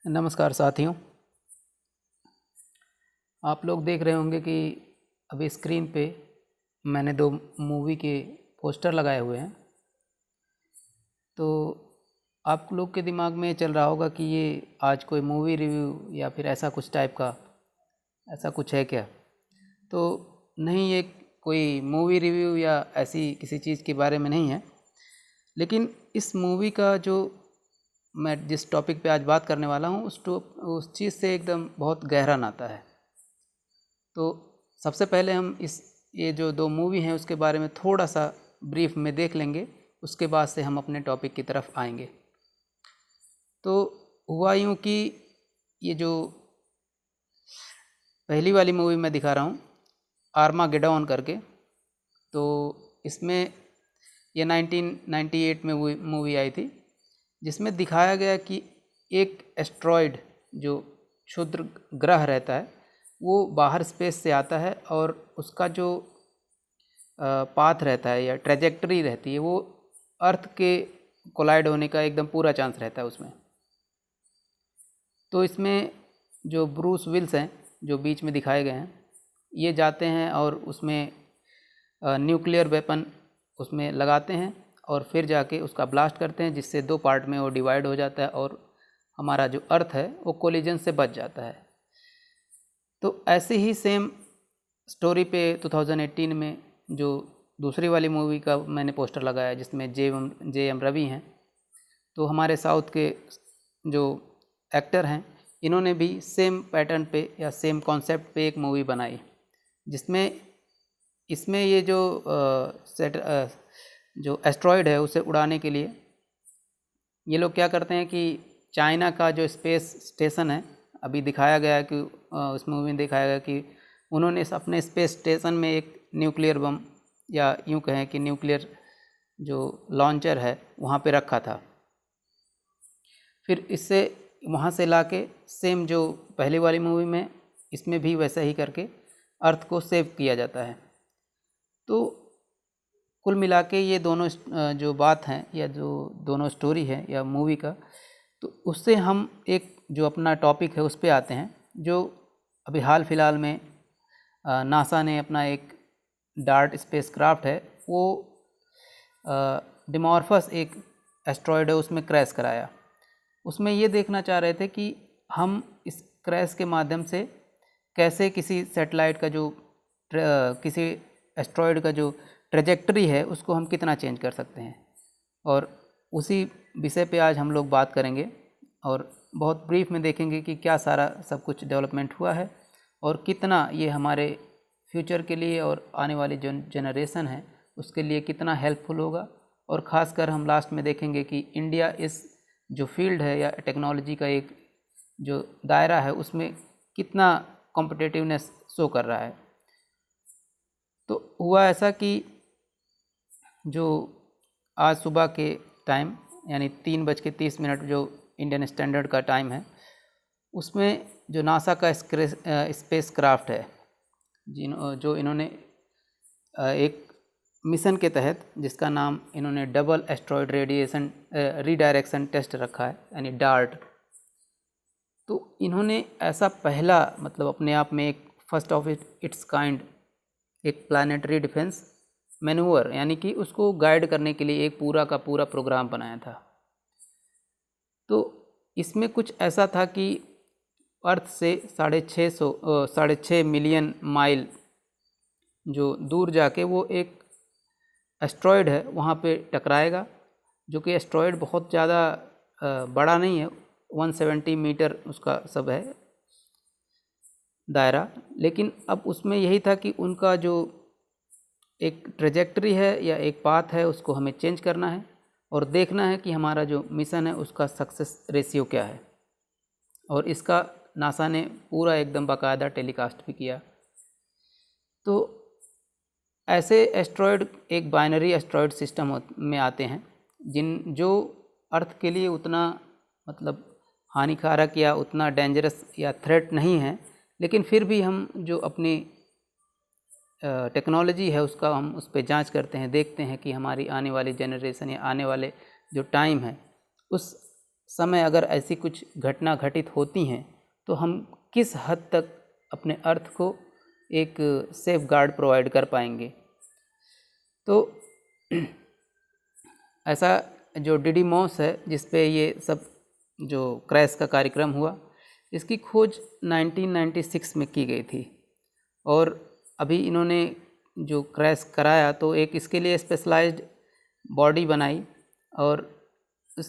नमस्कार साथियों, आप लोग देख रहे होंगे कि अभी स्क्रीन पे मैंने दो मूवी के पोस्टर लगाए हुए हैं। तो आप लोग के दिमाग में चल रहा होगा कि ये आज कोई मूवी रिव्यू या फिर ऐसा कुछ टाइप का ऐसा कुछ है क्या। तो नहीं, ये कोई मूवी रिव्यू या ऐसी किसी चीज़ के बारे में नहीं है, लेकिन इस मूवी का जो मैं जिस टॉपिक पे आज बात करने वाला हूँ उस चीज़ से एकदम बहुत गहरा नाता है। तो सबसे पहले हम ये जो दो मूवी हैं उसके बारे में थोड़ा सा ब्रीफ में देख लेंगे, उसके बाद से हम अपने टॉपिक की तरफ आएंगे। तो हुआ यूँ कि ये जो पहली वाली मूवी मैं दिखा रहा हूँ, आर्मागेडोन करके, तो इसमें ये 1998 में मूवी आई थी, जिसमें दिखाया गया कि एक एस्ट्रॉयड जो क्षुद्र ग्रह रहता है वो बाहर स्पेस से आता है और उसका जो पाथ रहता है या ट्रेजेक्टरी रहती है वो अर्थ के कोलाइड होने का एकदम पूरा चांस रहता है उसमें। तो इसमें जो ब्रूस विल्स हैं जो बीच में दिखाए गए हैं, ये जाते हैं और उसमें न्यूक्लियर वेपन उसमें लगाते हैं और फिर जाके उसका ब्लास्ट करते हैं, जिससे दो पार्ट में वो डिवाइड हो जाता है और हमारा जो अर्थ है वो कोलिजन से बच जाता है। तो ऐसे ही सेम स्टोरी पे 2018 में जो दूसरी वाली मूवी का मैंने पोस्टर लगाया जिसमें जे एम रवि हैं, तो हमारे साउथ के जो एक्टर हैं इन्होंने भी सेम पैटर्न पे या सेम कॉन्सेप्ट पे एक मूवी बनाई, जिसमें इसमें ये जो एस्ट्रॉयड है उसे उड़ाने के लिए ये लोग क्या करते हैं कि चाइना का जो स्पेस स्टेशन है, अभी दिखाया गया है कि उस मूवी में दिखाया गया कि उन्होंने अपने स्पेस स्टेशन में एक न्यूक्लियर बम या यूँ कहें कि न्यूक्लियर जो लॉन्चर है वहाँ पे रखा था। फिर इससे वहाँ से लाके सेम जो पहली वाली मूवी में इसमें भी वैसा ही करके अर्थ को सेव किया जाता है। तो कुल मिला के ये दोनों जो बात हैं या जो दोनों स्टोरी है या मूवी का, तो उससे हम एक जो अपना टॉपिक है उस पर आते हैं। जो अभी हाल फिलहाल में नासा ने अपना एक डार्ट स्पेसक्राफ्ट है वो डिमॉर्फस एक एस्ट्रॉयड है उसमें क्रैश कराया। उसमें ये देखना चाह रहे थे कि हम इस क्रैश के माध्यम से कैसे किसी सैटेलाइट का जो किसी एस्ट्रॉयड का जो ट्रेजेक्टरी है उसको हम कितना चेंज कर सकते हैं, और उसी विषय पे आज हम लोग बात करेंगे और बहुत ब्रीफ में देखेंगे कि क्या सारा सब कुछ डेवलपमेंट हुआ है और कितना ये हमारे फ्यूचर के लिए और आने वाली जो जनरेशन है उसके लिए कितना हेल्पफुल होगा। और ख़ासकर हम लास्ट में देखेंगे कि इंडिया इस जो फील्ड है या टेक्नोलॉजी का एक जो दायरा है उसमें कितना कॉम्पिटिटिवनेस शो कर रहा है। तो हुआ ऐसा कि जो आज सुबह के टाइम यानी 3:30 जो इंडियन स्टैंडर्ड का टाइम है, उसमें जो नासा का स्पेस क्राफ्ट है जो इन्होंने एक मिशन के तहत जिसका नाम इन्होंने double asteroid radiation redirection test रखा है यानी डार्ट। तो इन्होंने ऐसा पहला मतलब अपने आप में एक फर्स्ट ऑफ इट्स काइंड एक प्लानिटरी डिफेंस मैनूवर यानी कि उसको गाइड करने के लिए एक पूरा का पूरा प्रोग्राम बनाया था। तो इसमें कुछ ऐसा था कि अर्थ से 6.5 मिलियन माइल जो दूर जाके वो एक एस्ट्रॉयड है वहाँ पे टकराएगा, जो कि एस्ट्रॉयड बहुत ज़्यादा बड़ा नहीं है, 170 मीटर उसका सब है दायरा। लेकिन अब उसमें यही था कि उनका जो एक ट्रेजेक्टरी है या एक पाथ है उसको हमें चेंज करना है और देखना है कि हमारा जो मिशन है उसका सक्सेस रेशियो क्या है। और इसका नासा ने पूरा एकदम बाकायदा टेलीकास्ट भी किया। तो ऐसे एस्ट्रॉयड एक बाइनरी एस्ट्रॉयड सिस्टम में आते हैं जो अर्थ के लिए उतना मतलब हानिकारक या उतना डेंजरस या थ्रेट नहीं है, लेकिन फिर भी हम जो अपनी टेक्नोलॉजी है उसका हम उस पर जांच करते हैं, देखते हैं कि हमारी आने वाली जनरेशन या आने वाले जो टाइम है उस समय अगर ऐसी कुछ घटना घटित होती हैं तो हम किस हद तक अपने अर्थ को एक सेफ गार्ड प्रोवाइड कर पाएंगे। तो ऐसा जो डिडीमॉस है जिस पे ये सब जो क्रैश का कार्यक्रम हुआ, इसकी खोज 1996 में की गई थी और अभी इन्होंने जो क्रैश कराया तो एक इसके लिए स्पेशलाइज्ड बॉडी बनाई और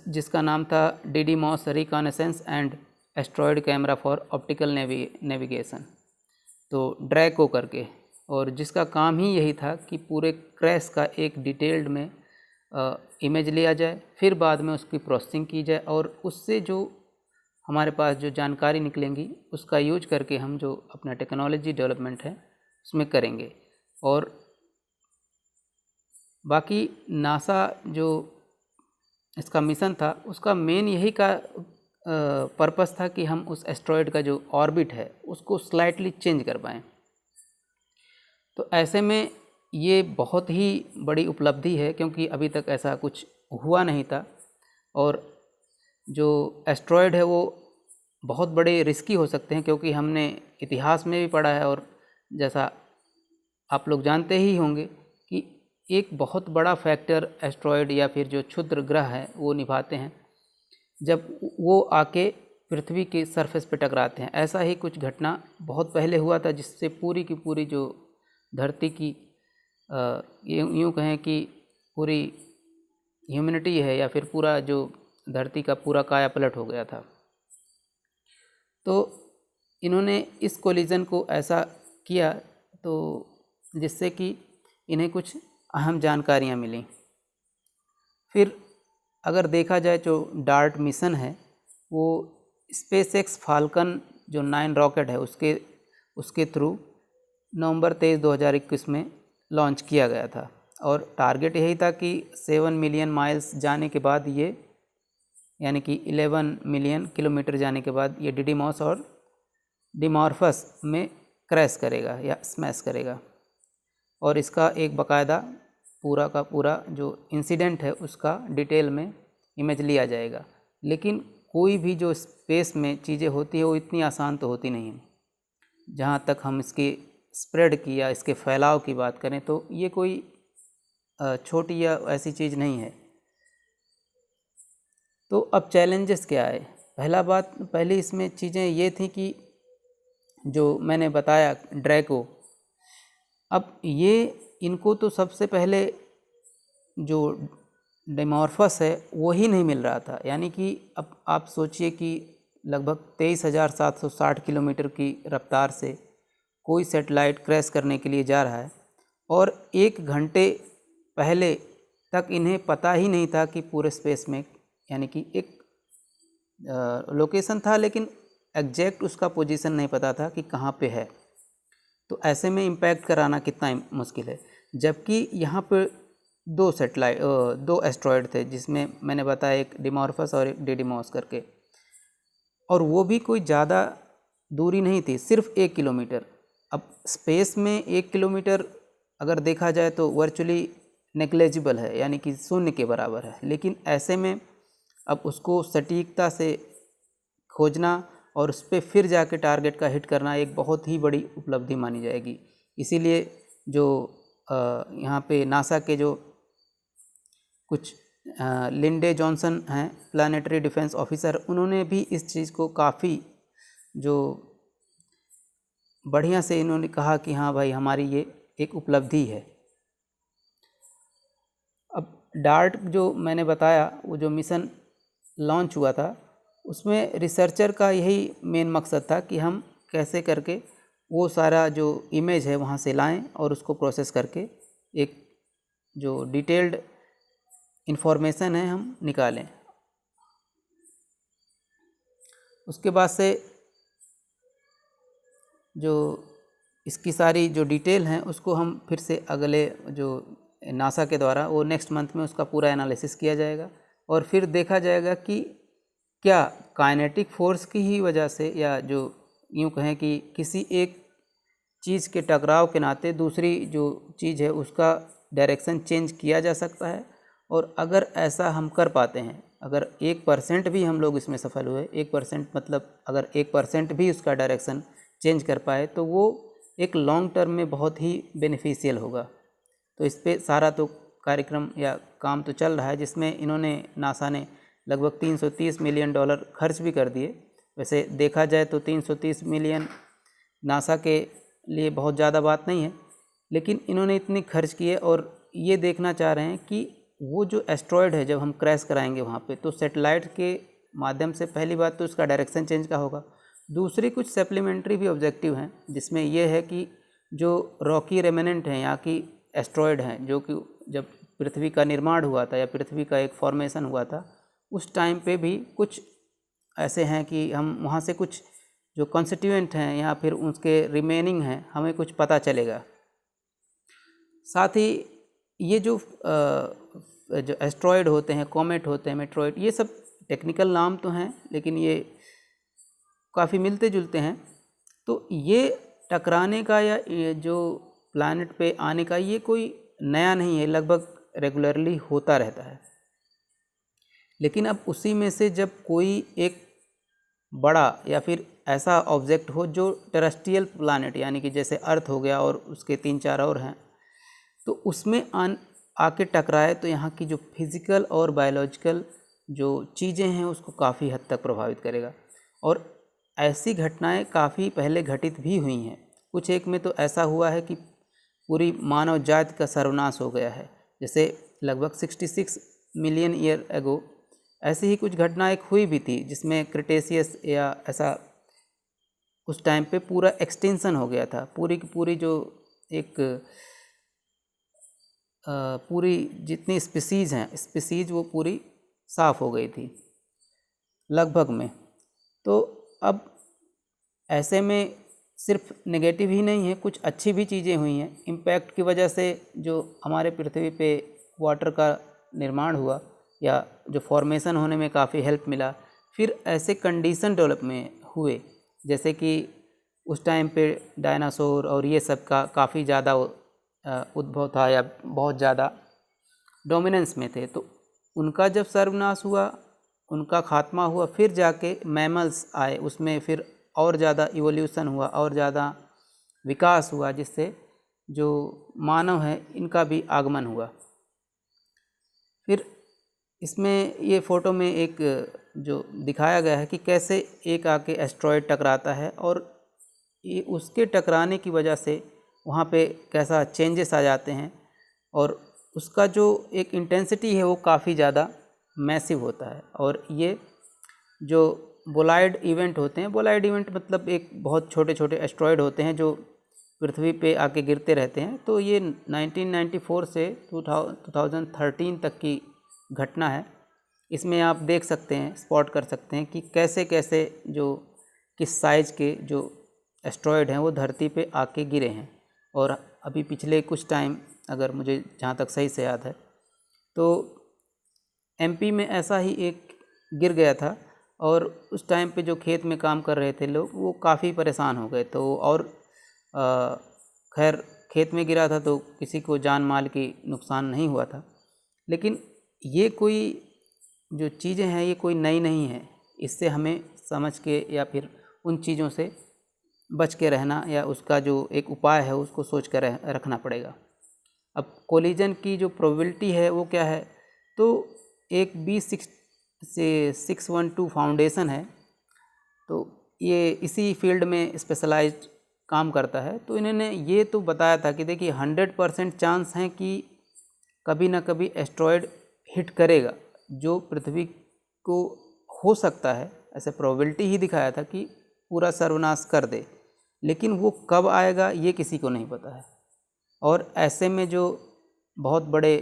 जिसका नाम था Didymos reconnaissance and asteroid camera for optical navigation, तो ड्रैको करके, और जिसका काम ही यही था कि पूरे क्रैश का एक डिटेल्ड में इमेज लिया जाए, फिर बाद में उसकी प्रोसेसिंग की जाए और उससे जो हमारे पास जो जानकारी निकलेंगी उसका यूज करके हम जो अपना टेक्नोलॉजी डेवलपमेंट है उसमें करेंगे। और बाकी नासा जो इसका मिशन था उसका मेन यही का पर्पस था कि हम उस एस्ट्रॉयड का जो ऑर्बिट है उसको स्लाइटली चेंज कर पाएँ। तो ऐसे में ये बहुत ही बड़ी उपलब्धि है क्योंकि अभी तक ऐसा कुछ हुआ नहीं था और जो एस्ट्रॉयड है वो बहुत बड़े रिस्की हो सकते हैं क्योंकि हमने इतिहास में भी पढ़ा है और जैसा आप लोग जानते ही होंगे कि एक बहुत बड़ा फैक्टर एस्ट्रॉयड या फिर जो क्षुद्र ग्रह है वो निभाते हैं जब वो आके पृथ्वी के सरफेस पे टकराते हैं। ऐसा ही कुछ घटना बहुत पहले हुआ था जिससे पूरी की पूरी जो धरती की यूँ कहें कि पूरी ह्यूमैनिटी है या फिर पूरा जो धरती का पूरा काया पलट हो गया था। तो इन्होंने इस कोलिजन को ऐसा किया तो जिससे कि इन्हें कुछ अहम जानकारियाँ मिली। फिर अगर देखा जाए जो डार्ट मिशन है वो स्पेसएक्स फाल्कन जो 9 रॉकेट है उसके थ्रू नवंबर 23, 2021 में लॉन्च किया गया था और टारगेट यही था कि 7 मिलियन माइल्स जाने के बाद ये यानी कि 11 मिलियन किलोमीटर जाने के बाद ये डिडीमॉस और डिमॉर्फस में क्रैश करेगा या स्मैश करेगा और इसका एक बाकायदा पूरा का पूरा जो इंसिडेंट है उसका डिटेल में इमेज लिया जाएगा। लेकिन कोई भी जो स्पेस में चीज़ें होती है वो इतनी आसान तो होती नहीं है। जहाँ तक हम इसकी स्प्रेड की या इसके फैलाव की बात करें तो ये कोई छोटी या ऐसी चीज़ नहीं है। तो अब चैलेंजेस क्या है? पहली इसमें चीज़ें ये थी कि जो मैंने बताया ड्रैको, अब ये इनको तो सबसे पहले जो डिमॉर्फस है वो ही नहीं मिल रहा था। यानी कि अब आप सोचिए कि लगभग 23,760 किलोमीटर की रफ्तार से कोई सैटेलाइट क्रैश करने के लिए जा रहा है और 1 घंटे पहले तक इन्हें पता ही नहीं था कि पूरे स्पेस में यानी कि एक लोकेशन था लेकिन एग्जैक्ट उसका पोजीशन नहीं पता था कि कहाँ पे है। तो ऐसे में इम्पैक्ट कराना कितना मुश्किल है। जबकि यहाँ पे 2 एस्ट्रॉयड थे जिसमें मैंने बताया एक डिमॉर्फस और एक डिडीमॉस करके, और वो भी कोई ज़्यादा दूरी नहीं थी, सिर्फ 1 किलोमीटर। अब स्पेस में 1 किलोमीटर अगर देखा जाए तो वर्चुअली नेग्लेजिबल है यानी कि शून्य के बराबर है। लेकिन ऐसे में अब उसको सटीकता से खोजना और उस पर फिर जाके टारगेट का हिट करना एक बहुत ही बड़ी उपलब्धि मानी जाएगी। इसीलिए जो यहाँ पे नासा के जो कुछ लिंडे जॉनसन हैं प्लानिटरी डिफेंस ऑफिसर, उन्होंने भी इस चीज़ को काफ़ी जो बढ़िया से इन्होंने कहा कि हाँ भाई हमारी ये एक उपलब्धि है। अब डार्ट जो मैंने बताया वो जो मिशन लॉन्च हुआ था उसमें रिसर्चर का यही मेन मकसद था कि हम कैसे करके वो सारा जो इमेज है वहाँ से लाएं और उसको प्रोसेस करके एक जो डिटेल्ड इन्फॉर्मेशन है हम निकालें। उसके बाद से जो इसकी सारी जो डिटेल हैं उसको हम फिर से अगले जो नासा के द्वारा वो नेक्स्ट मंथ में उसका पूरा एनालिसिस किया जाएगा और फिर देखा जाएगा कि क्या काइनेटिक फोर्स की ही वजह से या जो यूँ कहें कि किसी एक चीज़ के टकराव के नाते दूसरी जो चीज़ है उसका डायरेक्शन चेंज किया जा सकता है। और अगर ऐसा हम कर पाते हैं अगर 1% भी हम लोग इसमें सफल हुए, 1% मतलब अगर 1% भी उसका डायरेक्शन चेंज कर पाए तो वो एक लॉन्ग टर्म में बहुत ही बेनिफिशियल होगा। तो इस पे सारा तो कार्यक्रम या काम तो चल रहा है, जिसमें इन्होंने नासा ने लगभग 330 मिलियन डॉलर खर्च भी कर दिए। वैसे देखा जाए तो 330 मिलियन नासा के लिए बहुत ज़्यादा बात नहीं है, लेकिन इन्होंने इतनी खर्च किए और ये देखना चाह रहे हैं कि वो जो एस्ट्रॉयड है जब हम क्रैश कराएंगे वहाँ पे, तो सैटेलाइट के माध्यम से पहली बात तो उसका डायरेक्शन चेंज का होगा। दूसरी कुछ सप्लीमेंट्री भी ऑब्जेक्टिव हैं, जिसमें यह है कि जो रॉकी रेमिनेंट हैं यहाँ की एस्ट्रॉयड हैं, जो कि जब पृथ्वी का निर्माण हुआ था या पृथ्वी का एक फॉर्मेशन हुआ था उस टाइम पे भी कुछ ऐसे हैं कि हम वहाँ से कुछ जो कॉन्स्टिट्यूएंट हैं या फिर उसके रिमेनिंग हैं हमें कुछ पता चलेगा। साथ ही ये जो एस्ट्रॉयड होते हैं, कॉमेट होते हैं, मेट्रॉयड, ये सब टेक्निकल नाम तो हैं लेकिन ये काफ़ी मिलते जुलते हैं। तो ये टकराने का या ये जो प्लैनेट पे आने का ये कोई नया नहीं है, लगभग रेगुलरली होता रहता है। लेकिन अब उसी में से जब कोई एक बड़ा या फिर ऐसा ऑब्जेक्ट हो जो टेरेस्ट्रियल प्लैनेट यानी कि जैसे अर्थ हो गया और उसके 3-4 और हैं, तो उसमें आके टकराए तो यहाँ की जो फिज़िकल और बायोलॉजिकल जो चीज़ें हैं उसको काफ़ी हद तक प्रभावित करेगा। और ऐसी घटनाएं काफ़ी पहले घटित भी हुई हैं। कुछ एक में तो ऐसा हुआ है कि पूरी मानव जाति का सर्वनाश हो गया है, जैसे लगभग 66 मिलियन ईयर एगो ऐसी ही कुछ घटना एक हुई भी थी, जिसमें क्रिटेशियस या ऐसा उस टाइम पे पूरा एक्सटेंशन हो गया था। पूरी की पूरी जो एक पूरी जितनी स्पीसीज़ हैं, स्पीसीज़ वो पूरी साफ़ हो गई थी लगभग में। तो अब ऐसे में सिर्फ नेगेटिव ही नहीं है, कुछ अच्छी भी चीज़ें हुई हैं। इम्पैक्ट की वजह से जो हमारे पृथ्वी पे वाटर का निर्माण हुआ या जो फॉर्मेशन होने में काफ़ी हेल्प मिला। फिर ऐसे कंडीशन डेवलप में हुए जैसे कि उस टाइम पे डायनासोर और ये सब का काफ़ी ज़्यादा उद्भव था या बहुत ज़्यादा डोमिनेंस में थे। तो उनका जब सर्वनाश हुआ, उनका खात्मा हुआ, फिर जाके मैमल्स आए, उसमें फिर और ज़्यादा इवोल्यूशन हुआ और ज़्यादा विकास हुआ, जिससे जो मानव है इनका भी आगमन हुआ। फिर इसमें ये फ़ोटो में एक जो दिखाया गया है कि कैसे एक आके एस्ट्रॉयड टकराता है और ये उसके टकराने की वजह से वहाँ पे कैसा चेंजेस आ जाते हैं और उसका जो एक इंटेंसिटी है वो काफ़ी ज़्यादा मैसिव होता है। और ये जो बोलाइड इवेंट होते हैं, बोलाइड इवेंट मतलब एक बहुत छोटे छोटे एस्ट्रॉयड होते हैं जो पृथ्वी पे आके गिरते रहते हैं। तो ये 1994 से 2013 तक की घटना है। इसमें आप देख सकते हैं, स्पॉट कर सकते हैं कि कैसे कैसे जो किस साइज़ के जो एस्ट्रॉयड हैं वो धरती पे आके गिरे हैं। और अभी पिछले कुछ टाइम, अगर मुझे जहाँ तक सही से याद है, तो एमपी में ऐसा ही एक गिर गया था और उस टाइम पे जो खेत में काम कर रहे थे लोग वो काफ़ी परेशान हो गए। तो और खैर खेत में गिरा था तो किसी को जान माल की नुकसान नहीं हुआ था। लेकिन ये कोई जो चीज़ें हैं ये कोई नई नहीं है, इससे हमें समझ के या फिर उन चीज़ों से बच के रहना या उसका जो एक उपाय है उसको सोच कर रखना पड़ेगा। अब कोलिजन की जो प्रोबेबिलिटी है वो क्या है, तो एक B612 फाउंडेशन है, तो ये इसी फील्ड में स्पेशलाइज्ड काम करता है। तो इन्होंने ये तो बताया था कि देखिए 100% चांस हैं कि कभी ना कभी एस्ट्रॉयड हिट करेगा जो पृथ्वी को हो सकता है, ऐसे प्रोबेबिलिटी ही दिखाया था कि पूरा सर्वनाश कर दे। लेकिन वो कब आएगा ये किसी को नहीं पता है। और ऐसे में जो बहुत बड़े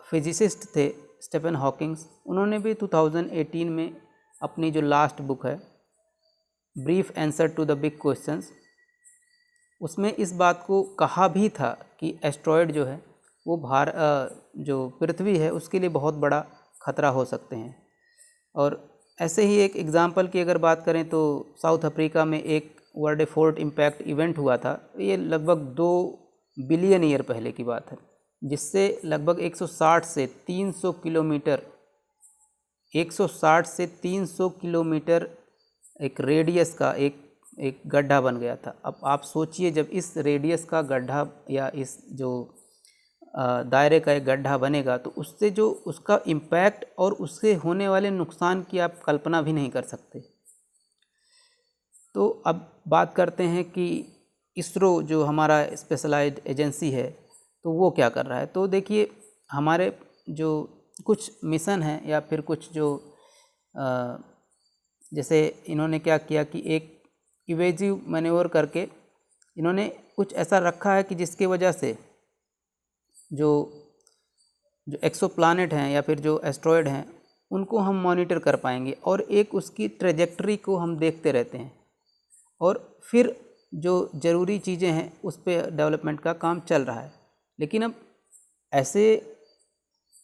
फिजिसिस्ट थे स्टीफन हॉकिंग्स, उन्होंने भी 2018 में अपनी जो लास्ट बुक है brief answers to the big questions, उसमें इस बात को कहा भी था कि एस्ट्रॉयड जो है वो जो पृथ्वी है उसके लिए बहुत बड़ा खतरा हो सकते हैं। और ऐसे ही एक एग्ज़ाम्पल की अगर बात करें तो साउथ अफ्रीका में एक वर्डेफोर्ट इम्पैक्ट इवेंट हुआ था। ये लगभग 2 बिलियन ईयर पहले की बात है, जिससे लगभग 160 से 300 किलोमीटर 160 से 300 किलोमीटर एक रेडियस का एक गड्ढा बन गया था। अब आप सोचिए, जब इस रेडियस का गड्ढा या इस जो दायरे का एक गड्ढा बनेगा तो उससे जो उसका इम्पैक्ट और उससे होने वाले नुकसान की आप कल्पना भी नहीं कर सकते। तो अब बात करते हैं कि इसरो जो हमारा स्पेशलाइज्ड एजेंसी है तो वो क्या कर रहा है। तो देखिए, हमारे जो कुछ मिशन हैं या फिर कुछ जो जैसे इन्होंने क्या किया कि एक इवेजिव मैन्योवर करके इन्होंने कुछ ऐसा रखा है कि जिसकी वजह से जो एक्सोप्लैनेट हैं या फिर जो एस्ट्रॉयड हैं उनको हम मॉनिटर कर पाएंगे और एक उसकी ट्रेजेक्टरी को हम देखते रहते हैं और फिर जो ज़रूरी चीज़ें हैं उस पर डेवलपमेंट का काम चल रहा है। लेकिन अब ऐसे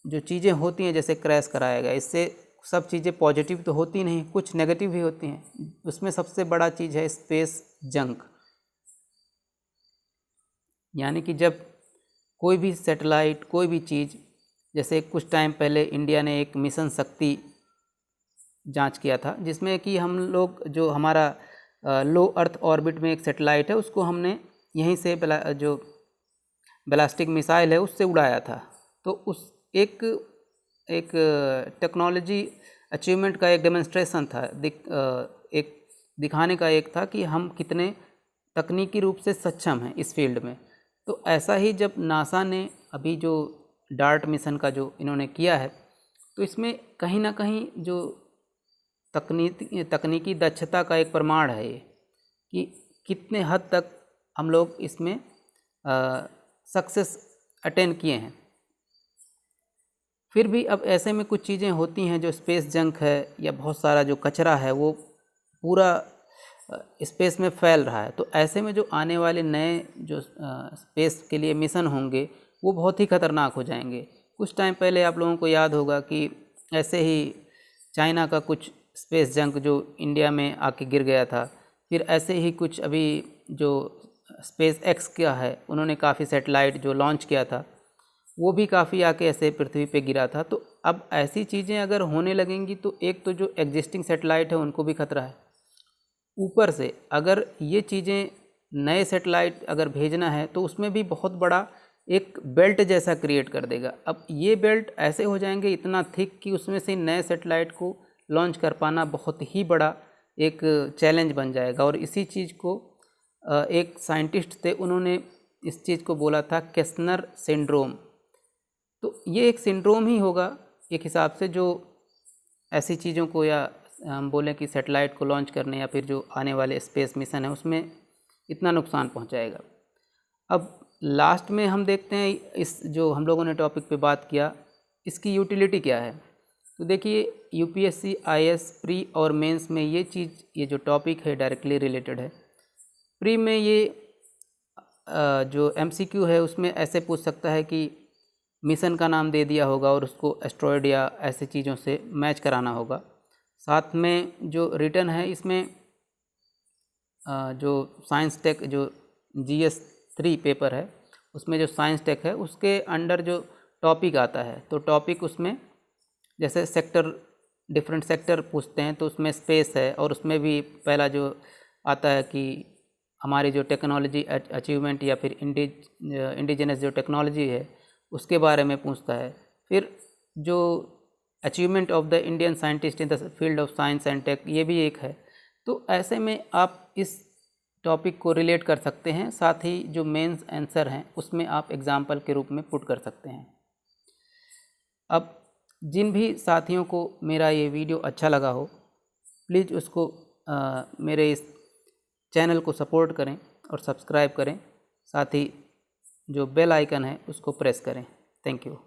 जो चीज़ें होती हैं जैसे क्रैश कराया गया, इससे सब चीज़ें पॉजिटिव तो होती नहीं, कुछ नेगेटिव भी होती हैं। उसमें सबसे बड़ा चीज़ है स्पेस जंक, यानी कि जब कोई भी सैटेलाइट, कोई भी चीज़, जैसे कुछ टाइम पहले इंडिया ने एक मिशन शक्ति जांच किया था जिसमें कि हम लोग जो हमारा लो अर्थ ऑर्बिट में एक सैटेलाइट है उसको हमने यहीं से जो बैलिस्टिक मिसाइल है उससे उड़ाया था। तो उस एक टेक्नोलॉजी अचीवमेंट का एक डेमोन्स्ट्रेशन था, एक दिखाने का एक था कि हम कितने तकनीकी रूप से सक्षम हैं इस फील्ड में। तो ऐसा ही जब नासा ने अभी जो डार्ट मिशन का जो इन्होंने किया है तो इसमें कहीं ना कहीं जो तकनीकी दक्षता का एक प्रमाण है ये कि कितने हद तक हम लोग इसमें सक्सेस अटेन किए हैं। फिर भी अब ऐसे में कुछ चीज़ें होती हैं जो स्पेस जंक है या बहुत सारा जो कचरा है वो पूरा स्पेस में फैल रहा है। तो ऐसे में जो आने वाले नए जो स्पेस के लिए मिशन होंगे वो बहुत ही खतरनाक हो जाएंगे। कुछ टाइम पहले आप लोगों को याद होगा कि ऐसे ही चाइना का कुछ स्पेस जंक जो इंडिया में आके गिर गया था। फिर ऐसे ही कुछ अभी जो स्पेस एक्स का है उन्होंने काफ़ी सैटेलाइट जो लॉन्च किया था वो भी काफ़ी आके ऐसे पृथ्वी पे गिरा था। तो अब ऐसी चीज़ें अगर होने लगेंगी तो एक तो जो एग्जिस्टिंग सैटेलाइट है उनको भी खतरा है, ऊपर से अगर ये चीज़ें नए सैटेलाइट अगर भेजना है तो उसमें भी बहुत बड़ा एक बेल्ट जैसा क्रिएट कर देगा। अब ये बेल्ट ऐसे हो जाएंगे इतना थिक कि उसमें से नए सैटेलाइट को लॉन्च कर पाना बहुत ही बड़ा एक चैलेंज बन जाएगा। और इसी चीज़ को एक साइंटिस्ट थे उन्होंने इस चीज़ को बोला था केस्नर सिंड्रोम। तो ये एक सिंड्रोम ही होगा एक हिसाब से जो ऐसी चीज़ों को, या हम बोलें कि सैटेलाइट को लॉन्च करने या फिर जो आने वाले स्पेस मिशन है उसमें इतना नुकसान पहुंचाएगा। अब लास्ट में हम देखते हैं इस जो हम लोगों ने टॉपिक पे बात किया इसकी यूटिलिटी क्या है। तो देखिए, यूपीएससी आईएएस प्री और मेंस में ये जो टॉपिक है डायरेक्टली रिलेटेड है। प्री में ये जो एमसीक्यू है उसमें ऐसे पूछ सकता है कि मिशन का नाम दे दिया होगा और उसको एस्ट्रॉयड या ऐसी चीज़ों से मैच कराना होगा। साथ में जो रिटर्न है इसमें जो साइंस टेक जो GS 3 पेपर है उसमें जो साइंस टेक है उसके अंडर जो टॉपिक आता है तो टॉपिक उसमें जैसे सेक्टर, डिफरेंट सेक्टर पूछते हैं तो उसमें स्पेस है और उसमें भी पहला जो आता है कि हमारी जो टेक्नोलॉजी अचीवमेंट या फिर इंडिजिनस जो टेक्नोलॉजी है उसके बारे में पूछता है। फिर जो achievement of the Indian scientist in the field of science and tech ये भी एक है। तो ऐसे में आप इस टॉपिक को रिलेट कर सकते हैं, साथ ही जो मेंस आंसर हैं उसमें आप एग्जाम्पल के रूप में पुट कर सकते हैं। अब जिन भी साथियों को मेरा ये वीडियो अच्छा लगा हो प्लीज़ उसको मेरे इस चैनल को सपोर्ट करें और सब्सक्राइब करें, साथ ही जो बेल आइकन है उसको प्रेस करें। Thank you.